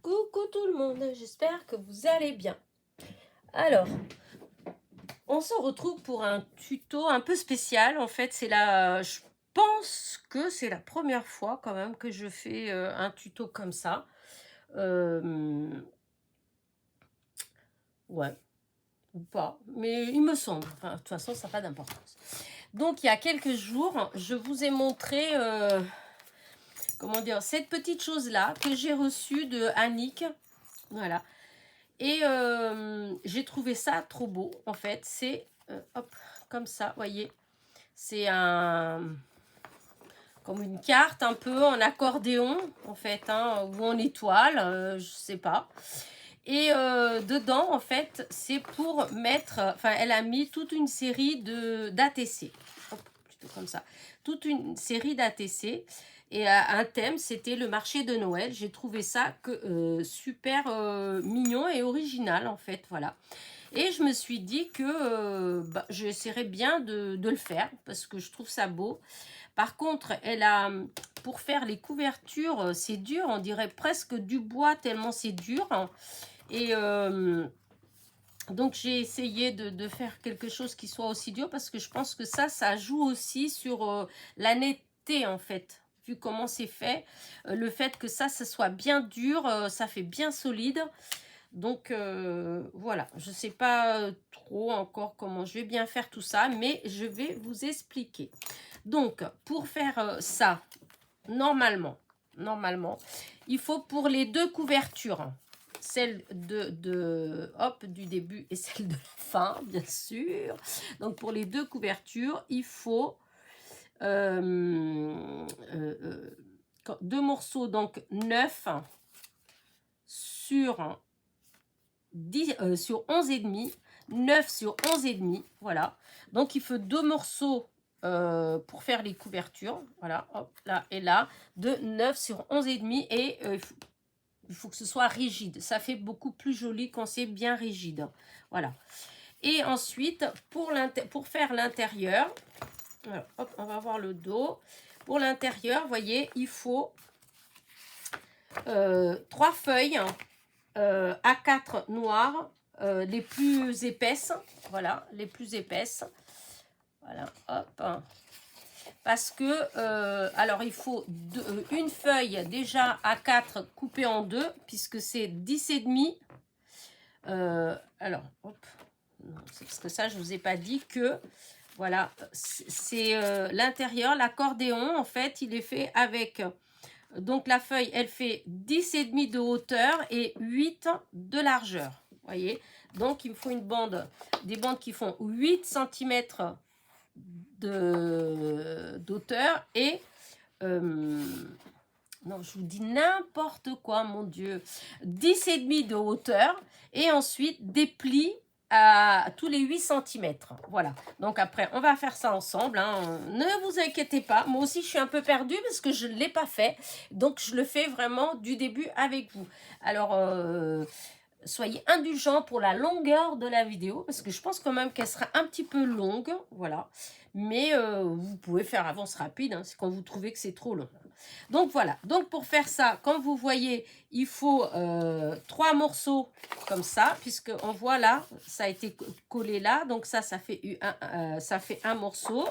Coucou tout le monde, j'espère que vous allez bien. Alors, on se retrouve pour un tuto un peu spécial. En fait, je pense que c'est la première fois quand même que je fais un tuto comme ça. Ouais, ou pas, mais il me semble. Enfin, de toute façon, ça n'a pas d'importance. Donc, il y a quelques jours, je vous ai montré, comment dire, cette petite chose-là que j'ai reçue de Annick. Voilà. Et j'ai trouvé ça trop beau, en fait. C'est, hop, comme ça, voyez. C'est comme une carte un peu en accordéon, en fait, hein, ou en étoile, je sais pas. Et dedans, en fait, c'est pour mettre... Enfin, elle a mis toute une série d'ATC. Hop, plutôt comme ça. Toute une série d'ATC. Et un thème, c'était le marché de Noël. J'ai trouvé ça super mignon et original, en fait, voilà. Et je me suis dit que j'essaierais bien de le faire, parce que je trouve ça beau. Par contre, pour faire les couvertures, c'est dur, on dirait presque du bois, tellement c'est dur. Et donc, j'ai essayé de faire quelque chose qui soit aussi dur, parce que je pense que ça joue aussi sur la netteté, en fait. Vu comment c'est fait, le fait que ça soit bien dur, ça fait bien solide. Donc, voilà, je ne sais pas trop encore comment je vais bien faire tout ça, mais je vais vous expliquer. Donc, pour faire ça, normalement, il faut pour les deux couvertures, celle du début et celle de la fin, bien sûr. Donc, pour les deux couvertures, il faut deux morceaux, donc 9 sur 10, sur 11 et demi, 9 sur 11 et demi, voilà. Donc, il faut deux morceaux pour faire les couvertures, voilà, hop, là et là, de 9 sur 11 et demi, et il faut que ce soit rigide. Ça fait beaucoup plus joli quand c'est bien rigide, voilà. Et ensuite, pour faire l'intérieur, hop, on va voir le dos. Pour l'intérieur, vous voyez, il faut 3 feuilles A4 noires, les plus épaisses, voilà, les plus épaisses, voilà, hop, parce que, alors il faut une feuille déjà A4 coupée en deux, puisque c'est 10 et demi, alors, hop, c'est parce que ça, je vous ai pas dit que, voilà, c'est l'intérieur, l'accordéon, en fait, il est fait avec... Donc, la feuille, elle fait 10 et demi de hauteur et 8 de largeur. Voyez. Donc, il me faut des bandes qui font 8 cm d'auteur et... non, je vous dis n'importe quoi, mon Dieu. 10 et demi de hauteur et ensuite des plis à tous les 8 cm. Voilà. Donc après, on va faire ça ensemble, hein. Ne vous inquiétez pas. Moi aussi, je suis un peu perdue parce que je ne l'ai pas fait. Donc, je le fais vraiment du début avec vous. Alors, soyez indulgents pour la longueur de la vidéo, parce que je pense quand même qu'elle sera un petit peu longue. Voilà. Mais vous pouvez faire avance rapide, hein, c'est quand vous trouvez que c'est trop long. Donc voilà, donc pour faire ça, comme vous voyez, il faut 3 morceaux comme ça, puisque on voit là, ça a été collé là, donc ça fait un morceau.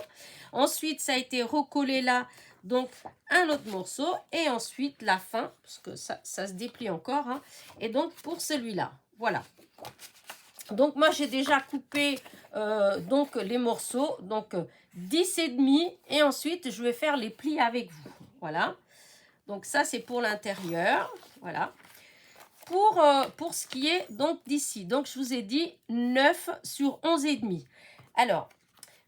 Ensuite, ça a été recollé là, donc un autre morceau, et ensuite la fin, parce que ça se déplie encore, hein, et donc pour celui-là, voilà. Donc moi j'ai déjà coupé donc les morceaux, donc 10 et demi, et ensuite je vais faire les plis avec vous, voilà. Donc ça c'est pour l'intérieur, voilà. Pour ce qui est donc d'ici, donc je vous ai dit 9 sur 11 et demi. Alors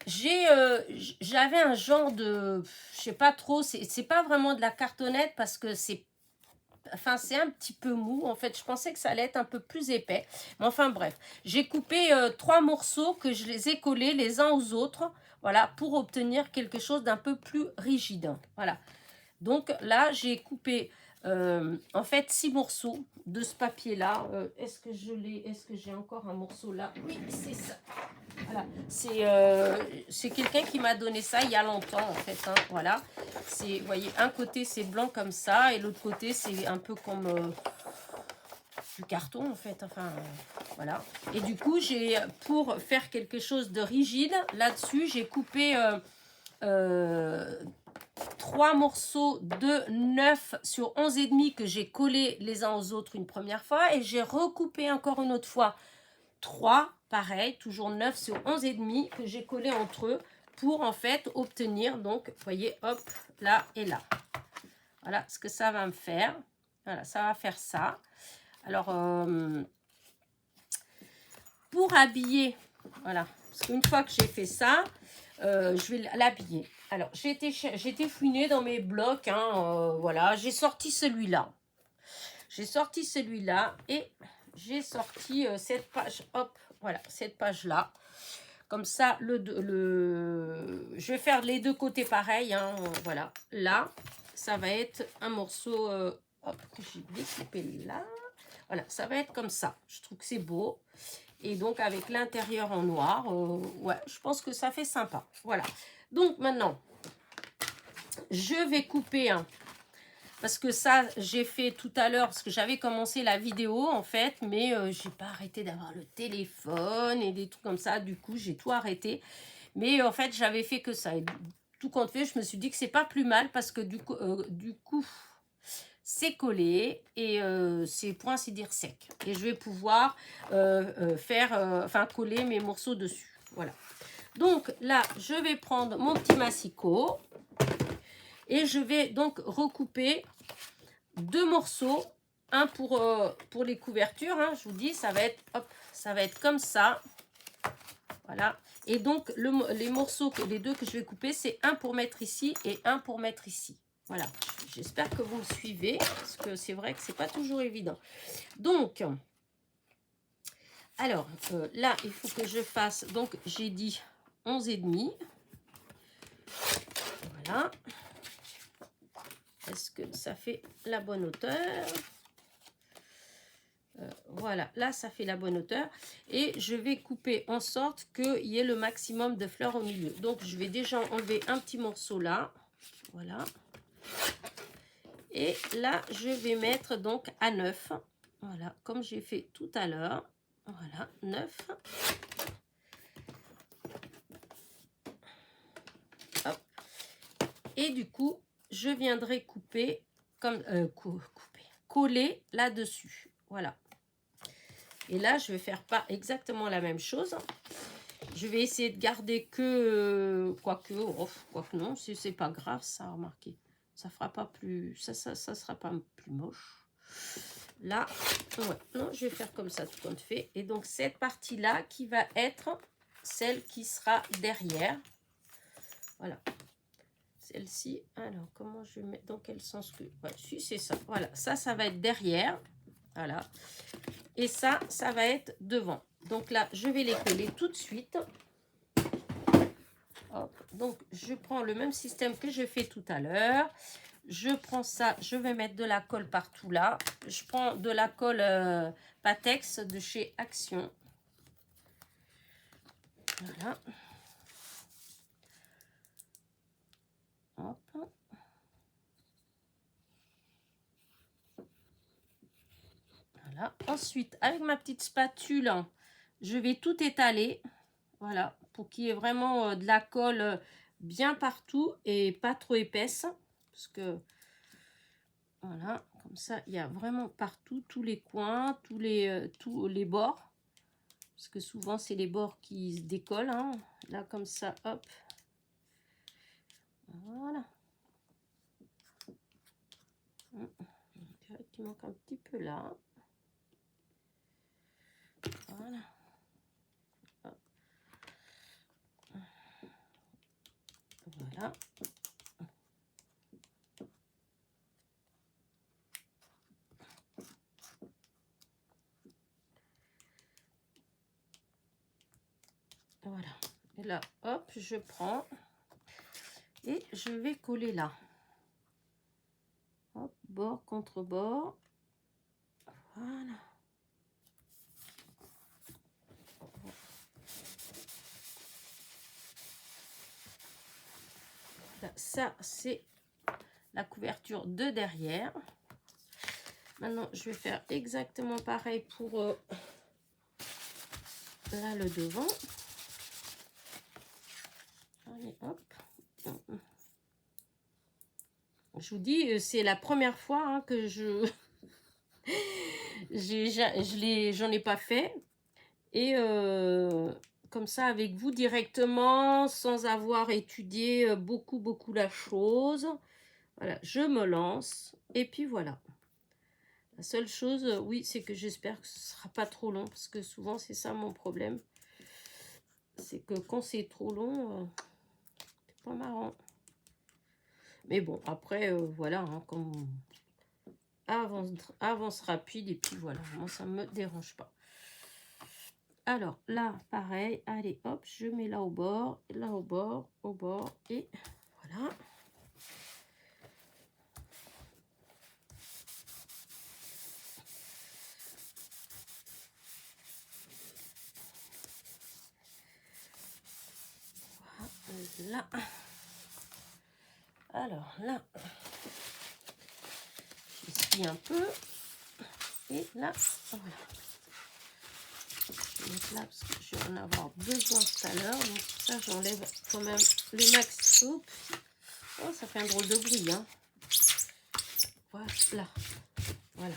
j'avais un genre de, je sais pas trop, c'est pas vraiment de la cartonnette parce que c'est un petit peu mou. En fait, je pensais que ça allait être un peu plus épais. Mais enfin, bref. J'ai coupé 3 morceaux que je les ai collés les uns aux autres. Voilà, pour obtenir quelque chose d'un peu plus rigide. Voilà. Donc là, j'ai coupé en fait 6 morceaux de ce papier-là. Est-ce que j'ai encore un morceau là? Oui, c'est ça. Voilà, c'est quelqu'un qui m'a donné ça il y a longtemps en fait, hein, voilà. Vous voyez, un côté c'est blanc comme ça et l'autre côté c'est un peu comme du carton en fait, enfin voilà. Et du coup, j'ai, pour faire quelque chose de rigide, là-dessus, j'ai coupé 3 morceaux de 9 sur 11 et demi que j'ai collés les uns aux autres une première fois, et j'ai recoupé encore une autre fois 3, pareil, toujours 9 sur 11 et demi que j'ai collé entre eux pour en fait obtenir, donc vous voyez, hop, là et là. Voilà ce que ça va me faire. Voilà, ça va faire ça. Alors, pour habiller, voilà, parce qu'une fois que j'ai fait ça, je vais l'habiller. Alors, j'ai été fouiner dans mes blocs, hein, voilà, j'ai sorti celui-là. J'ai sorti celui-là et j'ai sorti cette page, hop, voilà, cette page-là. Comme ça, je vais faire les deux côtés pareil, hein, voilà. Là, ça va être un morceau, hop, que j'ai découpé là. Voilà, ça va être comme ça. Je trouve que c'est beau. Et donc, avec l'intérieur en noir, ouais, je pense que ça fait sympa. Voilà. Donc, maintenant, je vais couper un. Parce que ça, j'ai fait tout à l'heure, parce que j'avais commencé la vidéo, en fait, mais j'ai pas arrêté d'avoir le téléphone et des trucs comme ça. Du coup, j'ai tout arrêté. Mais en fait, j'avais fait que ça. Et tout compte fait, je me suis dit que c'est pas plus mal, parce que du coup c'est collé et c'est pour ainsi dire sec. Et je vais pouvoir coller mes morceaux dessus. Voilà. Donc là, je vais prendre mon petit massicot. Et je vais donc recouper 2 morceaux, un pour les couvertures, hein, je vous dis, ça va être, hop, ça va être comme ça, voilà. Et donc, les morceaux, les 2 que je vais couper, c'est un pour mettre ici et un pour mettre ici. Voilà, j'espère que vous me suivez, parce que c'est vrai que c'est pas toujours évident. Donc, alors, là, il faut que je fasse, donc j'ai dit 11 et demi. Voilà. Est-ce que ça fait la bonne hauteur? Voilà, là, ça fait la bonne hauteur. Et je vais couper en sorte qu'il y ait le maximum de fleurs au milieu. Donc, je vais déjà enlever un petit morceau là. Voilà. Et là, je vais mettre donc à 9. Voilà, comme j'ai fait tout à l'heure. Voilà, 9. Hop. Et du coup, je viendrai couper, comme coller là-dessus. Voilà. Et là, je vais faire pas exactement la même chose. Je vais essayer de garder que, quoique non, si c'est pas grave, ça, remarquez. Ça fera pas plus, ça sera pas plus moche. Là, ouais, non, je vais faire comme ça, tout compte fait. Et donc, cette partie-là qui va être celle qui sera derrière. Voilà. Celle-ci, alors, comment je mets, dans quel sens que, ouais, si, c'est ça. Voilà, ça va être derrière. Voilà. Et ça va être devant. Donc là, je vais les coller tout de suite. Hop. Donc, je prends le même système que je fais tout à l'heure. Je prends ça, je vais mettre de la colle partout là. Je prends de la colle Patex de chez Action. Voilà. Hop. Voilà. Ensuite, avec ma petite spatule, je vais tout étaler. Voilà, pour qu'il y ait vraiment de la colle bien partout et pas trop épaisse. Parce que, voilà, comme ça, il y a vraiment partout, tous les coins, tous les bords. Parce que souvent, c'est les bords qui se décollent. Hein. Là, comme ça, hop. Voilà. Il manque un petit peu là. Voilà. Voilà. Voilà. Et là, hop, je prends et je vais coller là. Hop, bord contre bord. Voilà. Ça, c'est la couverture de derrière. Maintenant, je vais faire exactement pareil pour là, le devant. Allez, hop. Je vous dis, c'est la première fois hein, que j'en ai pas fait. Et comme ça, avec vous directement, sans avoir étudié beaucoup la chose. Voilà, je me lance. Et puis voilà. La seule chose, oui, c'est que j'espère que ce ne sera pas trop long. Parce que souvent, c'est ça mon problème. C'est que quand c'est trop long, c'est pas marrant. Mais bon, après, voilà, hein, comme avance rapide. Et puis voilà, moi, ça ne me dérange pas. Alors là, pareil, allez, hop, je mets là au bord, au bord, et voilà. Voilà. Alors là, j'essuie un peu, et là, voilà. Je vais mettre là parce que je vais en avoir besoin tout à l'heure, donc ça, j'enlève quand même le max. Oups. Oh, ça fait un drôle de bruit, hein. Voilà. Voilà.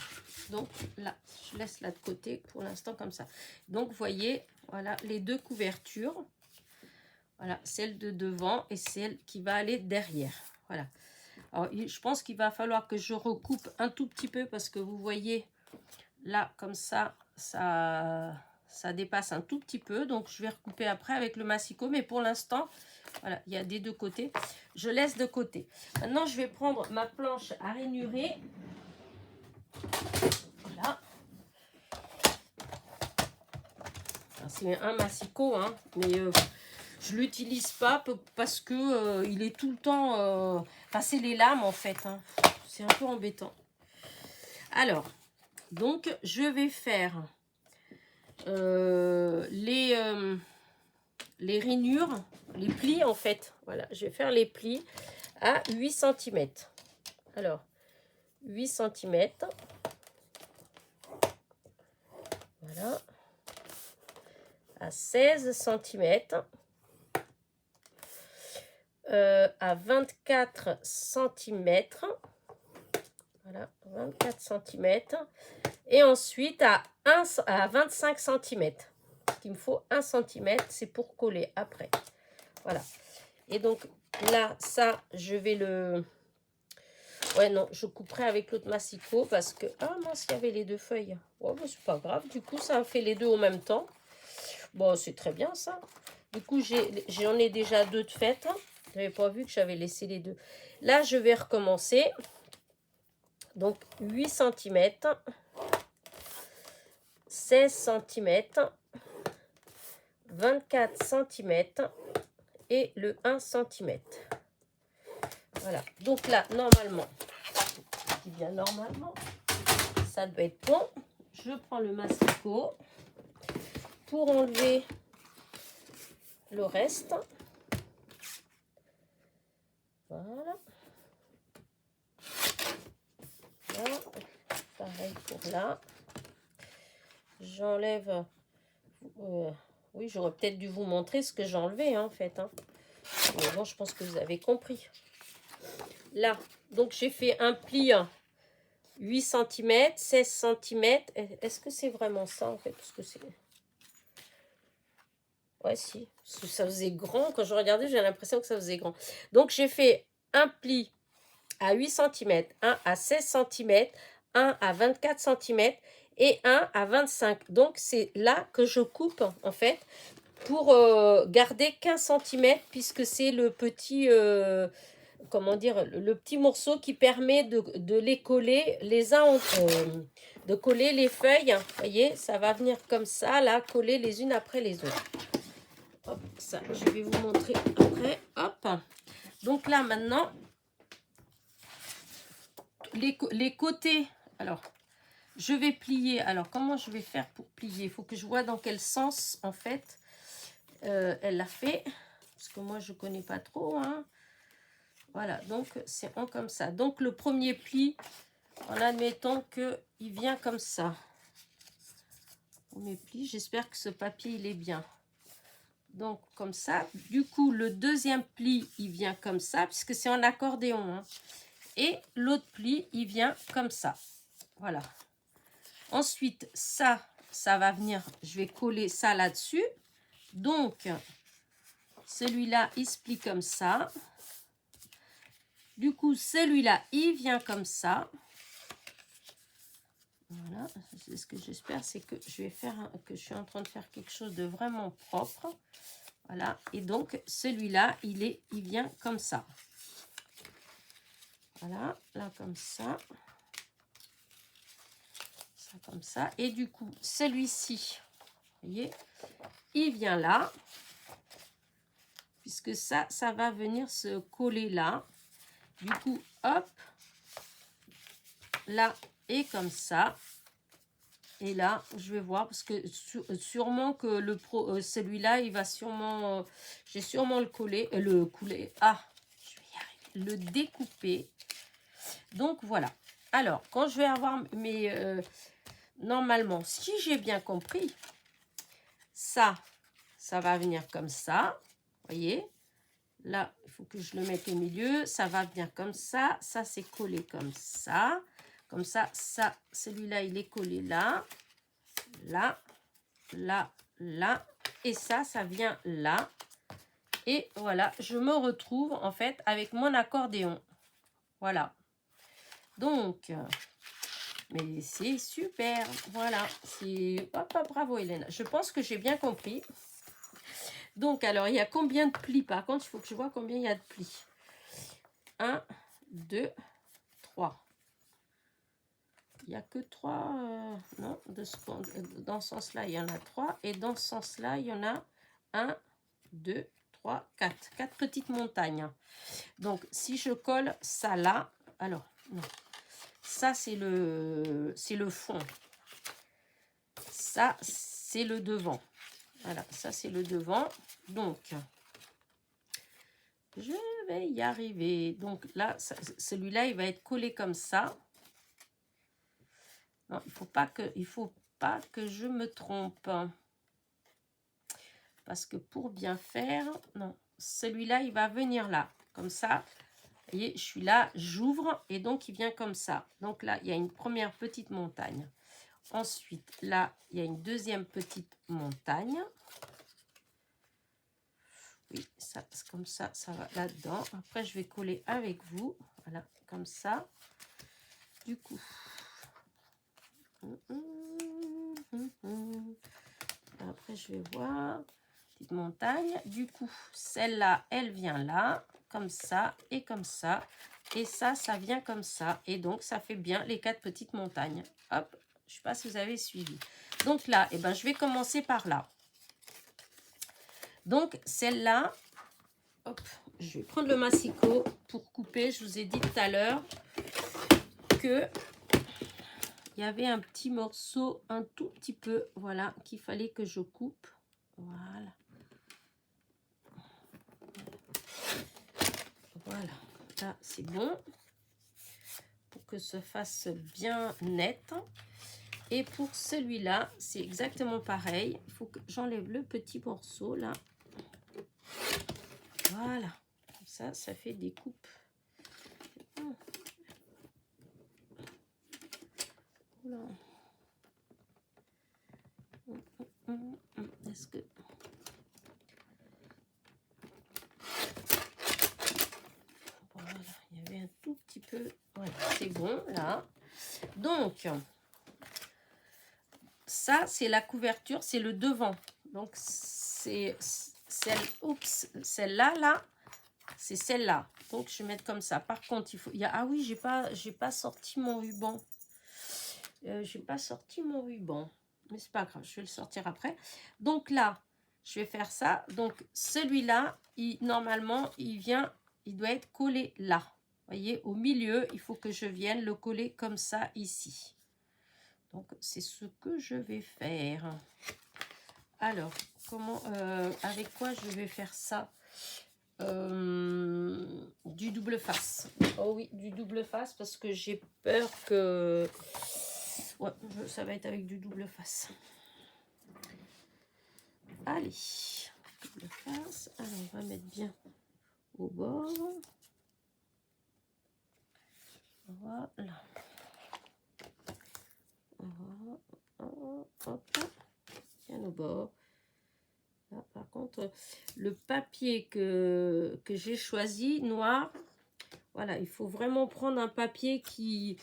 Donc là, je laisse là de côté pour l'instant comme ça. Donc, vous voyez, voilà les deux couvertures. Voilà, celle de devant et celle qui va aller derrière. Voilà. Alors, je pense qu'il va falloir que je recoupe un tout petit peu parce que vous voyez, là, comme ça dépasse un tout petit peu. Donc, je vais recouper après avec le massicot. Mais pour l'instant, voilà, il y a des deux côtés. Je laisse de côté. Maintenant, je vais prendre ma planche à rainurer. Voilà. C'est un massicot, hein, mais je l'utilise pas parce que il est tout le temps... Enfin, c'est les lames, en fait. Hein. C'est un peu embêtant. Alors, donc, je vais faire les rainures, les plis, en fait. Voilà, je vais faire les plis à 8 cm. Alors, 8 cm. Voilà. À 16 cm. À 24 cm. Voilà, 24 cm. Et ensuite à 25 cm. Il me faut 1 cm, c'est pour coller après. Voilà. Et donc là, ça, je vais le... Ouais, non, je couperai avec l'autre massicot parce que... Ah mince, il y avait les deux feuilles. Oh, bah, c'est pas grave. Du coup, ça a fait les deux en même temps. Bon, c'est très bien, ça. Du coup, j'en ai déjà deux de faites. Je n'avais pas vu que j'avais laissé les deux. Là, je vais recommencer. Donc, 8 cm. 16 cm. 24 cm. Et le 1 cm. Voilà. Donc là, normalement, je dis bien normalement, ça doit être bon. Je prends le massicot pour enlever le reste. Voilà. Là. Pareil pour là. J'enlève... oui, j'aurais peut-être dû vous montrer ce que j'ai enlevé, hein, en fait. Hein. Mais bon, je pense que vous avez compris. Là, donc j'ai fait un pli 8 cm, 16 cm. Est-ce que c'est vraiment ça, en fait? Parce que c'est... Ouais, si. Parce que ça faisait grand. Quand je regardais, j'ai l'impression que ça faisait grand. Donc, j'ai fait un pli à 8 cm, un à 16 cm, un à 24 cm et un à 25. Donc, c'est là que je coupe, en fait, pour garder 15 cm, puisque c'est le petit... comment dire, le petit morceau qui permet de les coller les uns de coller les feuilles. Vous voyez, ça va venir comme ça, là, coller les unes après les autres. Hop, ça, je vais vous montrer après. Hop. Donc là, maintenant, les côtés. Alors, je vais plier. Alors, comment je vais faire pour plier? Il faut que je vois dans quel sens, en fait, elle l'a fait. Parce que moi, je ne connais pas trop. Hein. Voilà, donc c'est comme ça. Donc, le premier pli, En admettant qu'il vient comme ça. On méplie. J'espère que ce papier, il est bien. Donc, comme ça. Du coup, le deuxième pli, il vient comme ça, puisque c'est en accordéon. Hein. Et l'autre pli, il vient comme ça. Voilà. Ensuite, ça va venir, je vais coller ça là-dessus. Donc, celui-là, il se plie comme ça. Du coup, celui-là, il vient comme ça. Voilà, c'est ce que j'espère, c'est que je vais faire, que je suis en train de faire quelque chose de vraiment propre. Voilà, et donc, celui-là, il vient comme ça. Voilà, là, comme ça. Ça, comme ça. Et du coup, celui-ci, vous voyez, il vient là. Puisque ça va venir se coller là. Du coup, hop, là et comme ça. Et là, je vais voir parce que sûrement que le celui-là, il va sûrement, j'ai sûrement le couler. Je vais y arriver, le découper. Donc voilà. Alors, quand je vais avoir mes, normalement, si j'ai bien compris, ça va venir comme ça. Voyez. Là, il faut que je le mette au milieu. Ça va venir comme ça. Ça, c'est collé comme ça. Comme ça, celui-là, il est collé là. Là, là, là. Et ça vient là. Et voilà, je me retrouve en fait avec mon accordéon. Voilà. Donc, mais c'est super. Voilà. Bravo Hélène. Je pense que j'ai bien compris. Donc, alors, il y a combien de plis? Par contre, il faut que je vois combien il y a de plis. 1, 2, 3. Il n'y a que 3. Non, dans ce sens-là, il y en a 3. Et dans ce sens-là, il y en a 1, 2, 3, 4. 4 petites montagnes. Donc, si je colle ça là, alors, non. Ça, c'est le fond. Ça, c'est le devant. Voilà, ça, c'est le devant. Donc, je vais y arriver. Donc là, celui-là, il va être collé comme ça. Non, il faut pas que je me trompe. Parce que pour bien faire, non, celui-là, il va venir là, comme ça. Vous voyez, je suis là, j'ouvre et donc il vient comme ça. Donc là, il y a une première petite montagne. Ensuite, là, il y a une deuxième petite montagne. Oui, ça, comme ça va là-dedans. Après, je vais coller avec vous. Voilà, comme ça. Du coup. Après, je vais voir. Petite montagne. Du coup, celle-là, elle vient là. Comme ça et comme ça. Et ça vient comme ça. Et donc, ça fait bien les 4 petites montagnes. Hop, je ne sais pas si vous avez suivi. Donc là, eh ben, je vais commencer par là. Donc, celle-là, hop, je vais prendre le massicot pour couper. Je vous ai dit tout à l'heure que il y avait un petit morceau, un tout petit peu, voilà, qu'il fallait que je coupe. Voilà. Voilà, là, c'est bon. Pour que ce fasse bien net. Et pour celui-là, c'est exactement pareil. Il faut que j'enlève le petit morceau, là. Voilà. Comme ça fait des coupes. Oula. Est-ce que... Voilà, il y avait un tout petit peu... Voilà, c'est bon, là. Donc, ça, c'est la couverture, c'est le devant. Donc, c'est celle-là, là, c'est celle-là. Donc, je vais mettre comme ça. Par contre, ah oui, j'ai pas sorti mon ruban. J'ai pas sorti mon ruban. Mais c'est pas grave, je vais le sortir après. Donc là, je vais faire ça. Donc, celui-là, normalement, il doit être collé là. Vous voyez, au milieu, il faut que je vienne le coller comme ça ici. Donc, c'est ce que je vais faire. Alors, avec quoi je vais faire ça? du double face. Oh oui, du double face parce que j'ai peur que... Ouais, ça va être avec du double face. Allez, double face. Alors, on va mettre bien au bord. Voilà. Hop, bien au bord. Là, par contre, le papier que j'ai choisi, noir, voilà, il faut vraiment prendre un papier qui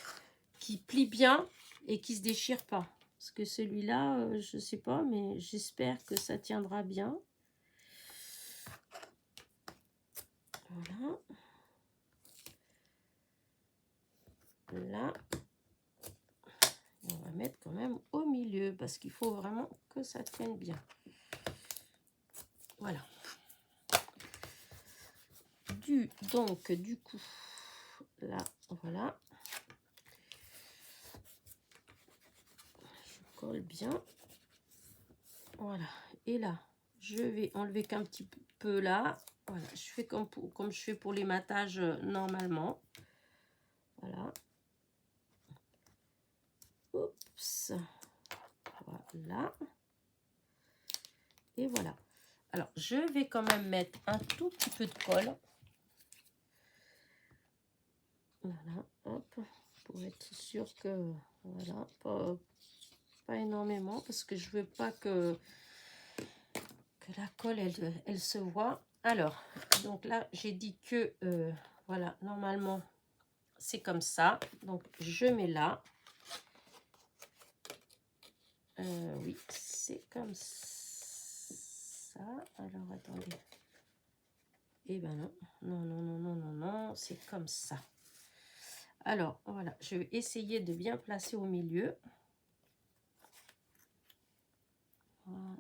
plie bien et qui se déchire pas. Parce que celui-là, je sais pas, mais j'espère que ça tiendra bien. Voilà. Là. On va mettre quand même au milieu parce qu'il faut vraiment que ça tienne bien. Voilà. Donc, du coup, là, voilà. Je colle bien. Voilà. Et là, je vais enlever qu'un petit peu là. Voilà. Je fais comme je fais pour les matages normalement. Voilà. Oups. Voilà. Et voilà. Alors, je vais quand même mettre un tout petit peu de colle. Voilà, hop, pour être sûr que, voilà, pas énormément, parce que je veux pas que la colle, elle se voit. Alors, donc là, j'ai dit que, voilà, normalement, c'est comme ça. Donc, je mets là. Oui, c'est comme ça. Alors, attendez. Eh ben non, non, non, non, non, non, non, c'est comme ça. Alors, voilà, je vais essayer de bien placer au milieu. Voilà.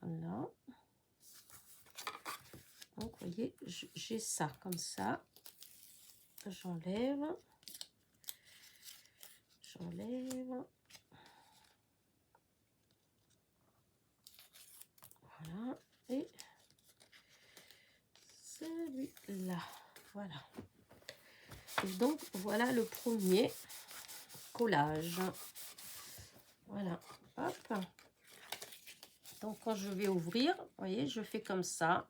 Voilà. Donc, vous voyez, j'ai ça comme ça. J'enlève. J'enlève. Voilà. Et celui-là. Voilà. Et donc, voilà le premier collage. Voilà. Hop. Donc, quand je vais ouvrir, vous voyez, je fais comme ça.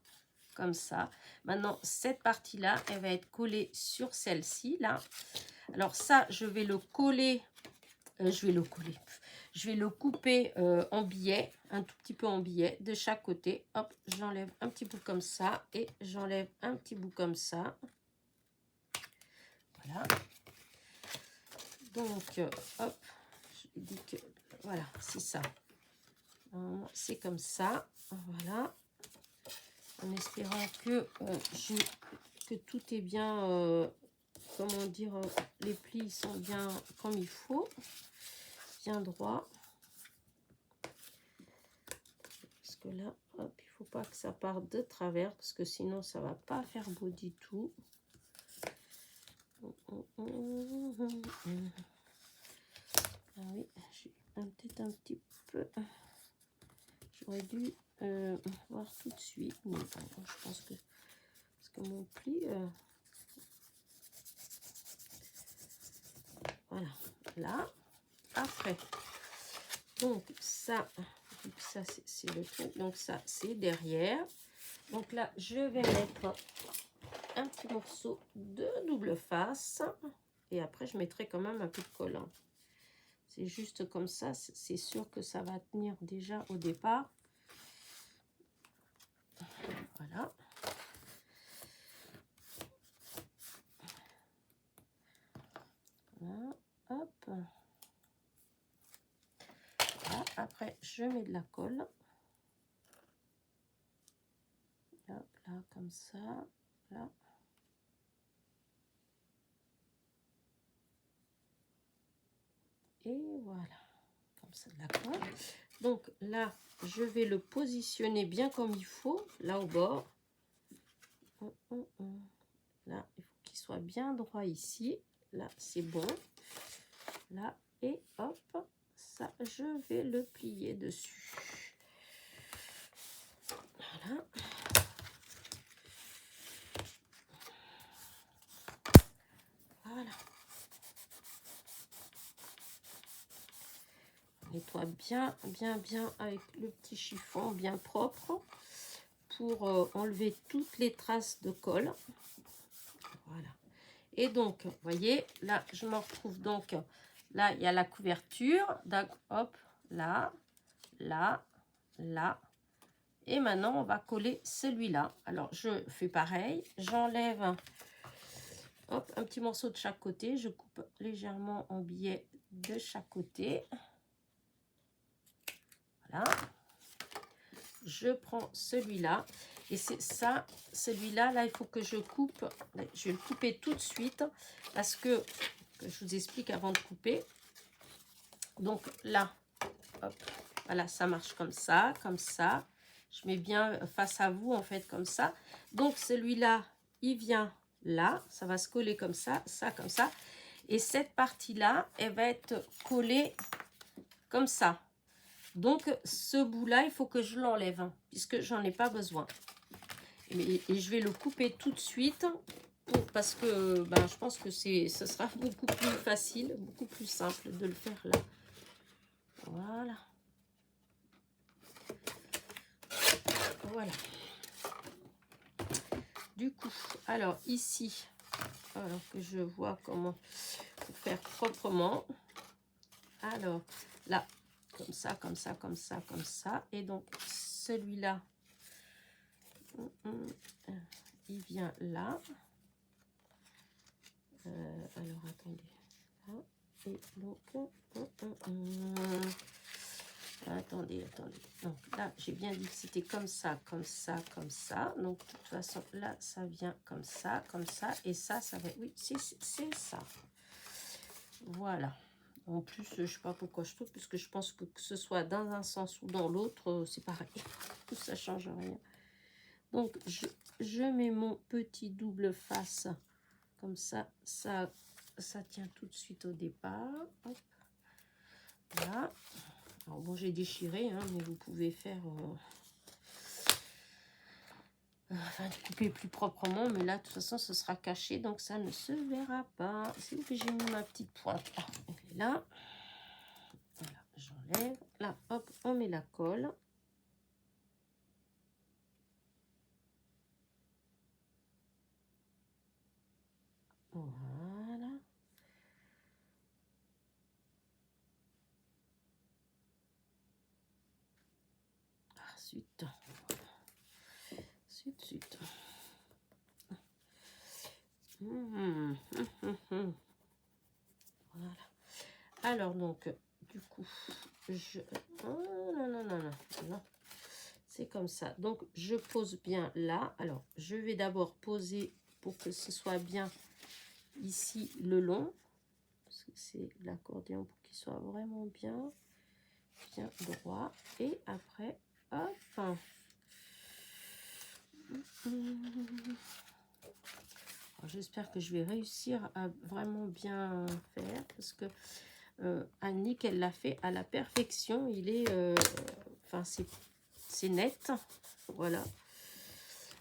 Comme ça. Maintenant, cette partie-là, elle va être collée sur celle-ci, là. Alors, ça, je vais le coller. Je vais le couper en billets, un tout petit peu en billets de chaque côté. Hop, j'enlève un petit bout comme ça et j'enlève un petit bout comme ça. Voilà. Donc, hop, je dis que voilà, c'est ça. C'est comme ça. Voilà. En espérant que, que tout est bien, comment dire, les plis sont bien comme il faut, bien droit. Parce que là, hop, il faut pas que ça parte de travers parce que sinon ça va pas faire beau du tout. Ah oui, j'ai peut-être un petit peu. J'aurais dû voir tout de suite, mais bon, je pense que parce que mon pli, voilà, là. Après, donc ça c'est le truc, donc ça c'est derrière. Donc là, je vais mettre un petit morceau de double face et après je mettrai quand même un peu de collant. C'est juste comme ça, c'est sûr que ça va tenir déjà au départ. Voilà. Voilà. Hop. Voilà. Après, je mets de la colle. Hop, là, comme ça. Là. Et voilà. Comme ça, de la colle. Donc là, je vais le positionner bien comme il faut, là au bord. Là, il faut qu'il soit bien droit ici. Là, c'est bon. Là, et hop, ça, je vais le plier dessus. Voilà. Voilà. On nettoie bien avec le petit chiffon bien propre pour enlever toutes les traces de colle. Voilà. Et donc, vous voyez, là, je me retrouve donc, là, il y a la couverture. Donc, hop, là, là, là. Et maintenant, on va coller celui-là. Alors, je fais pareil. J'enlève, hop, un petit morceau de chaque côté. Je coupe légèrement en biais de chaque côté. Voilà. Je prends celui-là. Et c'est ça, celui-là, là, il faut que je coupe. Je vais le couper tout de suite parce que je vous explique avant de couper. Donc là, hop, voilà, ça marche comme ça, comme ça. Je mets bien face à vous, en fait, comme ça. Donc celui-là, il vient là. Ça va se coller comme ça, comme ça. Et cette partie-là, elle va être collée comme ça. Donc ce bout-là, il faut que je l'enlève, hein, puisque j'en ai pas besoin. Et je vais le couper tout de suite parce que ben, je pense que ce sera beaucoup plus facile, beaucoup plus simple de le faire là. Voilà. Voilà. Du coup, alors ici, alors que je vois comment faire proprement. Alors là, comme ça, comme ça, comme ça, comme ça. Et donc celui-là, il vient là. Alors attendez. Là. Et donc, attendez. Donc là, j'ai bien dit que c'était comme ça, comme ça, comme ça. Donc de toute façon, là, ça vient comme ça, et ça va. Oui, c'est ça. Voilà. En plus, je ne sais pas pourquoi je trouve, puisque je pense que ce soit dans un sens ou dans l'autre, c'est pareil. Ça ne change rien. Donc, je mets mon petit double face comme ça. Ça tient tout de suite au départ. Hop. Voilà. Alors bon, j'ai déchiré, hein, mais vous pouvez faire... enfin, couper plus proprement, mais là, de toute façon, ce sera caché, donc ça ne se verra pas. C'est où que j'ai mis ma petite pointe? Ah, elle est là. Voilà, j'enlève. Là, hop, on met la colle. Voilà. Ah, zut. Zut. Voilà. Alors, donc, du coup, oh, non. C'est comme ça. Donc, je pose bien là. Alors, je vais d'abord poser pour que ce soit bien ici le long. Parce que c'est l'accordéon pour qu'il soit vraiment bien droit. Et après, hop. J'espère que je vais réussir à vraiment bien faire. Parce que Annick, elle l'a fait à la perfection. Il est... enfin, c'est net. Voilà.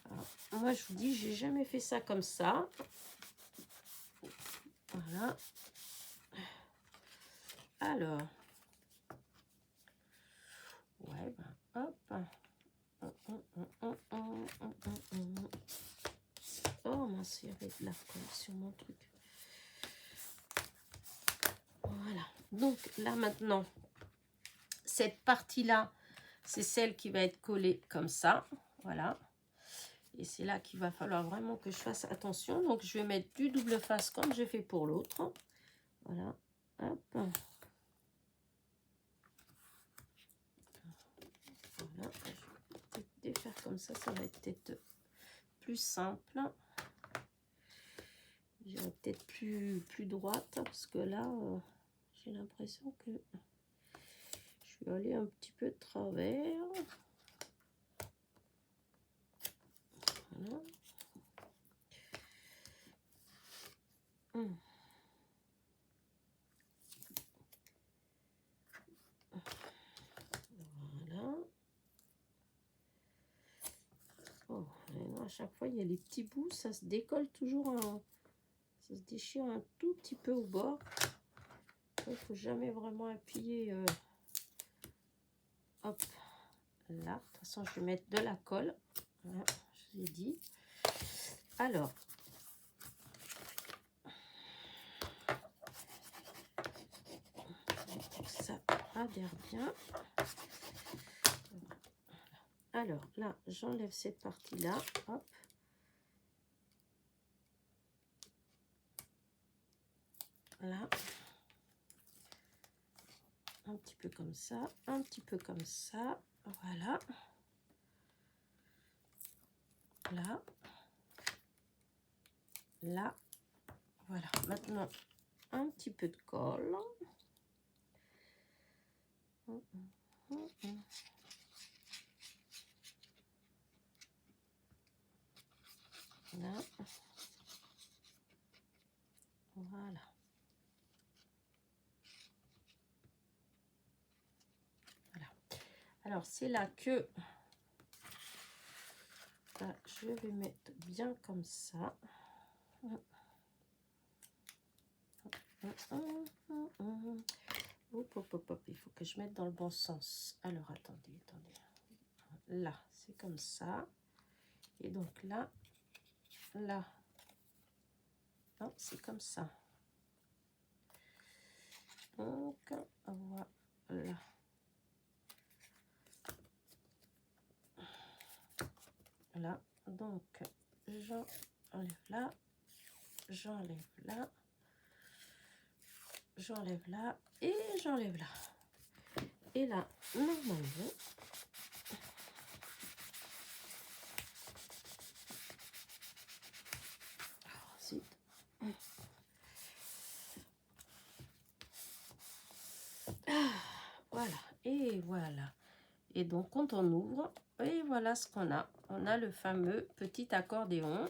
Alors, moi, je vous dis, j'ai jamais fait ça comme ça. Voilà. Alors. Ouais, ben, hop. Oh, mince, il y avait de la colle sur mon truc. Voilà. Donc, là, maintenant, cette partie-là, c'est celle qui va être collée comme ça. Voilà. Et c'est là qu'il va falloir vraiment que je fasse attention. Donc, je vais mettre du double face comme j'ai fait pour l'autre. Voilà. Hop. Voilà. Je vais peut-être défaire comme ça. Ça va être peut-être plus simple. J'irai peut-être plus droite. Parce que là, j'ai l'impression que je vais aller un petit peu de travers. Voilà. chaque fois, il y a les petits bouts, ça se décolle toujours, ça se déchire un tout petit peu au bord. Il ne faut jamais vraiment appuyer. Hop, là. De toute façon, je vais mettre de la colle. Voilà, je l'ai dit. Alors, ça adhère bien. Alors là, j'enlève cette partie-là. Hop. Là. Un petit peu comme ça. Un petit peu comme ça. Voilà. Là. Là. Voilà. Maintenant, un petit peu de colle. Là. Voilà. Voilà. Alors, c'est là que là, je vais mettre bien comme ça. Hop, hop, hop, hop. Il faut que je mette dans le bon sens. Alors, attendez. Là, c'est comme ça. Et donc là, non, c'est comme ça. Donc, voilà. Là, donc, j'enlève là, j'enlève là, j'enlève là, et j'enlève là. Et là, normalement, voilà, et voilà. Et donc, quand on ouvre, et voilà ce qu'on a. On a le fameux petit accordéon.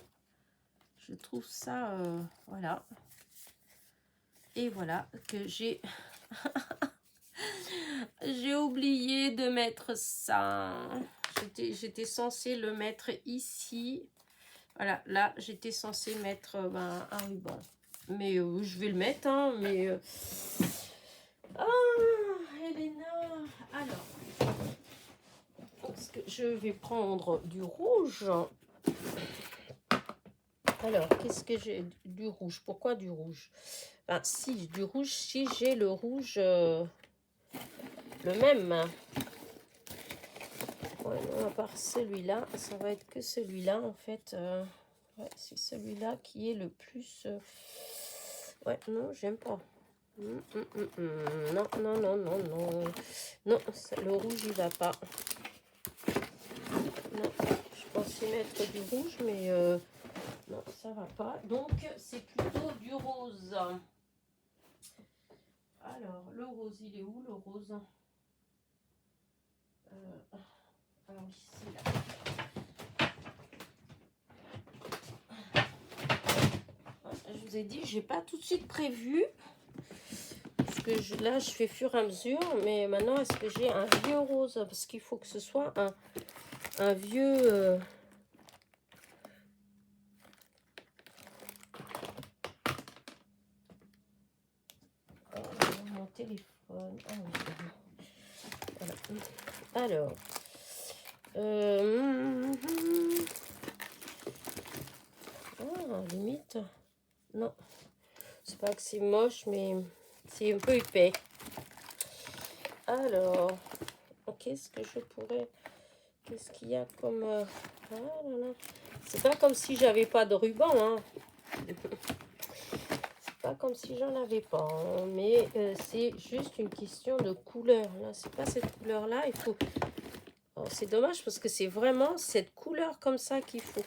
Je trouve ça, voilà. Et voilà, que j'ai... j'ai oublié de mettre ça. J'étais censée le mettre ici. Voilà, là, j'étais censée mettre un ruban. Mais je vais le mettre, hein, mais... Ah, Elena. Alors, est-ce que je vais prendre du rouge? Alors, qu'est-ce que j'ai? Du rouge. Pourquoi du rouge? Ben, si, du rouge, si j'ai le rouge, le même. Ouais, non, à part celui-là, ça va être que celui-là, en fait. Ouais, c'est celui-là qui est le plus... Ouais, non, j'aime pas. Non, non, non, non, non. Non, ça, le rouge, il va pas. Non, je pensais mettre du rouge, mais non, ça va pas. Donc, c'est plutôt du rose. Alors, le rose, il est où, le rose? Alors, ici, là. Je vous ai dit, j'ai pas tout de suite prévu. Parce que là, je fais fur et à mesure. Mais maintenant, est-ce que j'ai un vieux rose? Parce qu'il faut que ce soit un vieux... mon téléphone. Ah oui. Voilà. Alors. Limite. Non. C'est pas que c'est moche, mais c'est un peu épais. Alors. Qu'est-ce que je pourrais... Qu'est-ce qu'il y a comme... C'est pas comme si j'avais pas de ruban, hein. C'est pas comme si j'en avais pas, hein. Mais c'est juste une question de couleur. Là, c'est pas cette couleur-là. Il faut... Oh, c'est dommage parce que c'est vraiment cette couleur comme ça qu'il faut.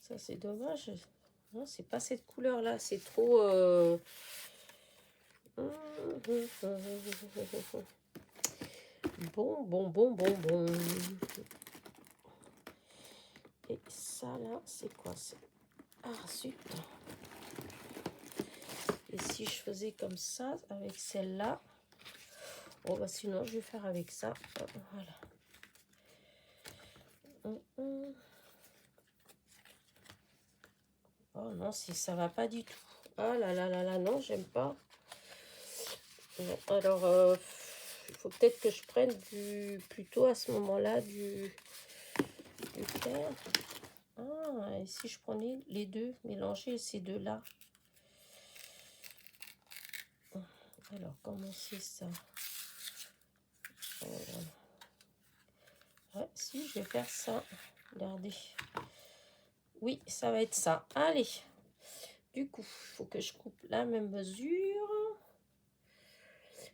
Ça, c'est dommage. Non, c'est pas cette couleur-là. C'est trop... Bon. Et ça, là, c'est quoi? C'est... Ah, zut. Et si je faisais comme ça, avec celle-là... Bon, bah sinon, je vais faire avec ça. Voilà. hum. Oh non, ça va pas du tout. Ah là là là là, non, j'aime pas. Non, alors, il faut peut-être que je prenne plutôt à ce moment-là du fer. Ah, et si je prenais les deux, mélanger ces deux-là. Alors, comment c'est ça? Ouais, si, je vais faire ça. Regardez. Oui, ça va être ça. Allez. Du coup, il faut que je coupe la même mesure.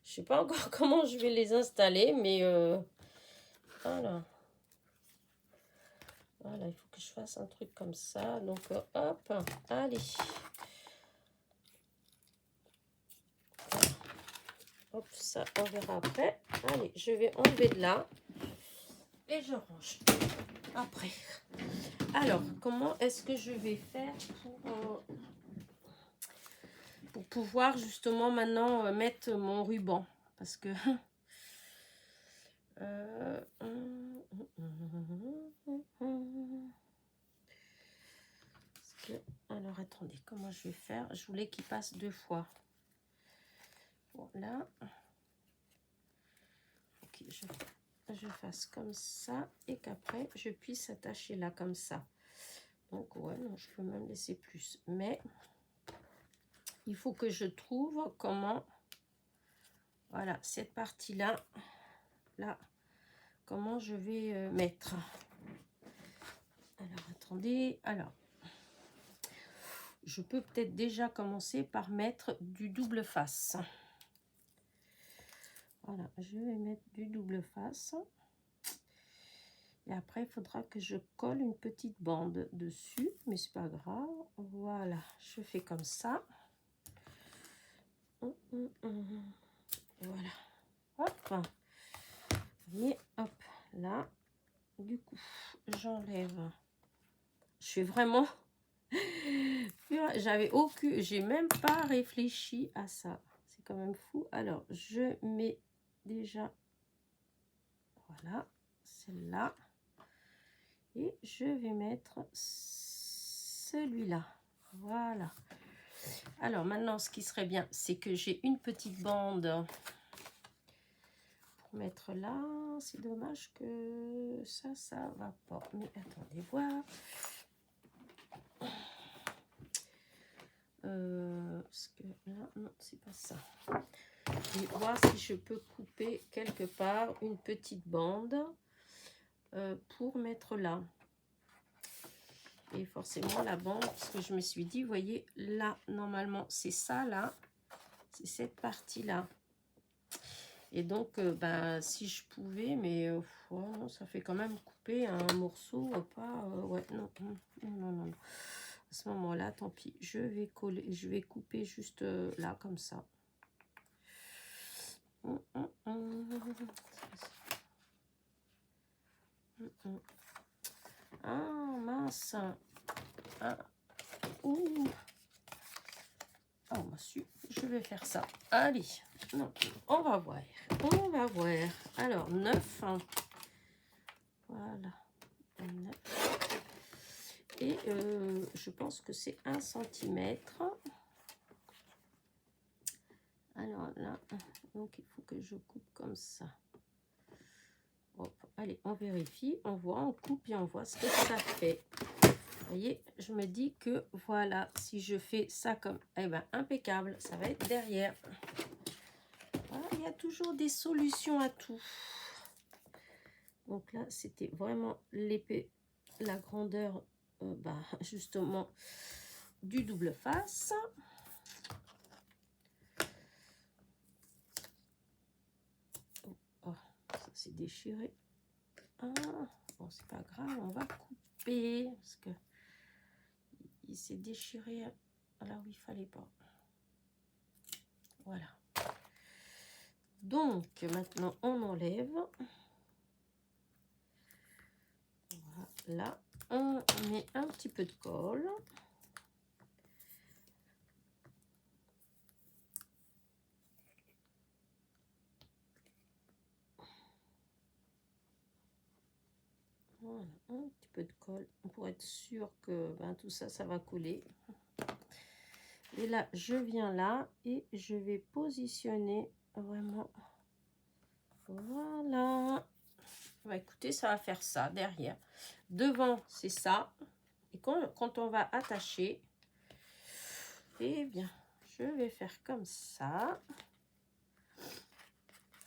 Je sais pas encore comment je vais les installer, mais voilà. Voilà, il faut que je fasse un truc comme ça. Donc, hop, allez. Hop, ça, on verra après. Allez, je vais enlever de là. Et je range après. Alors, comment est-ce que je vais faire pour pouvoir justement maintenant mettre mon ruban? Parce que... alors, attendez, comment je vais faire? Je voulais qu'il passe 2 fois. Voilà. Ok, je fasse comme ça et qu'après, je puisse attacher là comme ça. Donc, ouais, non, je peux même laisser plus. Mais, il faut que je trouve comment... Voilà, cette partie-là, là, comment je vais mettre. Alors, attendez. Alors, je peux peut-être déjà commencer par mettre du double face. Voilà, je vais mettre du double face. Et après, il faudra que je colle une petite bande dessus, mais c'est pas grave. Voilà, je fais comme ça. Voilà. Hop. Et hop, là. Du coup, j'enlève. Je suis vraiment... J'ai même pas réfléchi à ça. C'est quand même fou. Alors, je mets déjà... Voilà, celle-là. Et je vais mettre celui-là. Voilà. Alors maintenant, ce qui serait bien, c'est que j'ai une petite bande pour mettre là. C'est dommage que ça va pas. Mais attendez voir. Parce que là, non, c'est pas ça. Je vais voir si je peux couper quelque part une petite bande pour mettre là. Et forcément la bande, parce que je me suis dit, vous voyez, là, normalement, c'est ça, là. C'est cette partie-là. Et donc, ben, si je pouvais, mais oh, non, ça fait quand même couper un morceau, pas... ouais, non, non, non, non. À ce moment-là, tant pis. Je vais couper juste là, comme ça. Ah, mince. Ah, ouh. Oh, monsieur, je vais faire ça. Allez, non, on va voir. On va voir. Alors, 9. Voilà. 9. Et je pense que c'est 1 centimètre. Alors là, donc il faut que je coupe comme ça. Hop, allez, on vérifie, on voit, on coupe et on voit ce que ça fait. Vous voyez, je me dis que voilà, si je fais ça comme, eh ben, impeccable, ça va être derrière. Voilà, il y a toujours des solutions à tout. Donc là, c'était vraiment l'épée, la grandeur, bah, justement, du double face. Oh, ça s'est déchiré. Ah, bon, c'est pas grave, on va couper parce que il s'est déchiré là où il fallait pas. Voilà. Donc maintenant on enlève. Voilà, on met un petit peu de colle. Voilà, un peu de colle pour être sûr que ben, tout ça, ça va coller. Et là, je viens là et je vais positionner vraiment. Voilà. Bah, écoutez, ça va faire ça derrière. Devant, c'est ça. Et quand on va attacher, eh bien, je vais faire comme ça.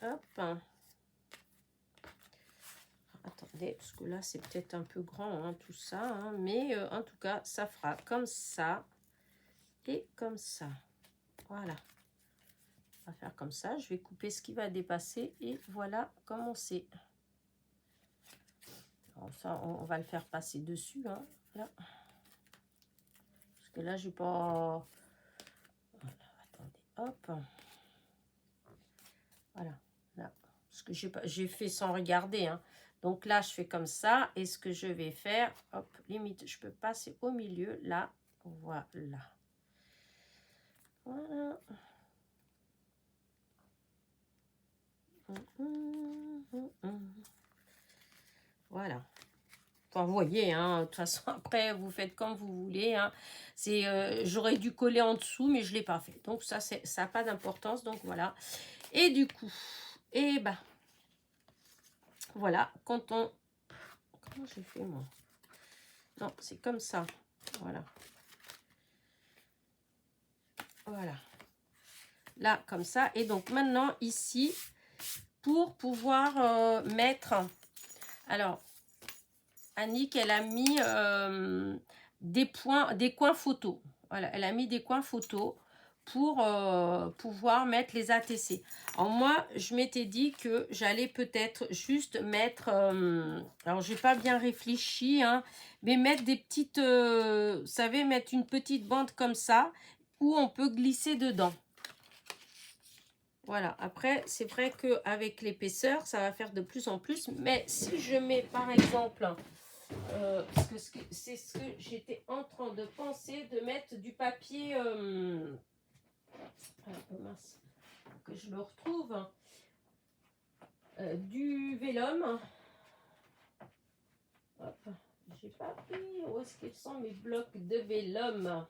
Hop. Attendez, parce que là, c'est peut-être un peu grand, hein, tout ça. Hein, mais en tout cas, ça fera comme ça et comme ça. Voilà. On va faire comme ça. Je vais couper ce qui va dépasser et voilà comment c'est. Alors ça, on va le faire passer dessus. Hein, là. Parce que là, je n'ai pas... Voilà, attendez, hop. Voilà, là. Parce que j'ai fait sans regarder. Hein. Donc là, je fais comme ça. Et ce que je vais faire, hop, limite, je peux passer au milieu, là. Voilà. Voilà. Voilà. Enfin, vous voyez, hein, de toute façon, après, vous faites comme vous voulez. Hein. J'aurais dû coller en dessous, mais je ne l'ai pas fait. Donc, ça n'a pas d'importance. Donc, voilà. Et du coup, et ben, voilà, quand on... Comment j'ai fait, moi? Non, c'est comme ça. Voilà. Voilà. Là, comme ça. Et donc, maintenant, ici, pour pouvoir mettre... Alors, Annick, elle a mis des coins photos. Voilà, elle a mis des coins photos pour pouvoir mettre les ATC. Alors moi, je m'étais dit que j'allais peut-être juste mettre, alors j'ai pas bien réfléchi, hein, mais mettre des petites, vous savez, mettre une petite bande comme ça, où on peut glisser dedans. Voilà, après, c'est vrai qu'avec l'épaisseur, ça va faire de plus en plus, mais si je mets par exemple... parce que c'est ce que j'étais en train de penser, de mettre du papier mince, que je le retrouve, du vélum. Hop, j'ai pas pris, où est-ce qu'ils sont mes blocs de vélum?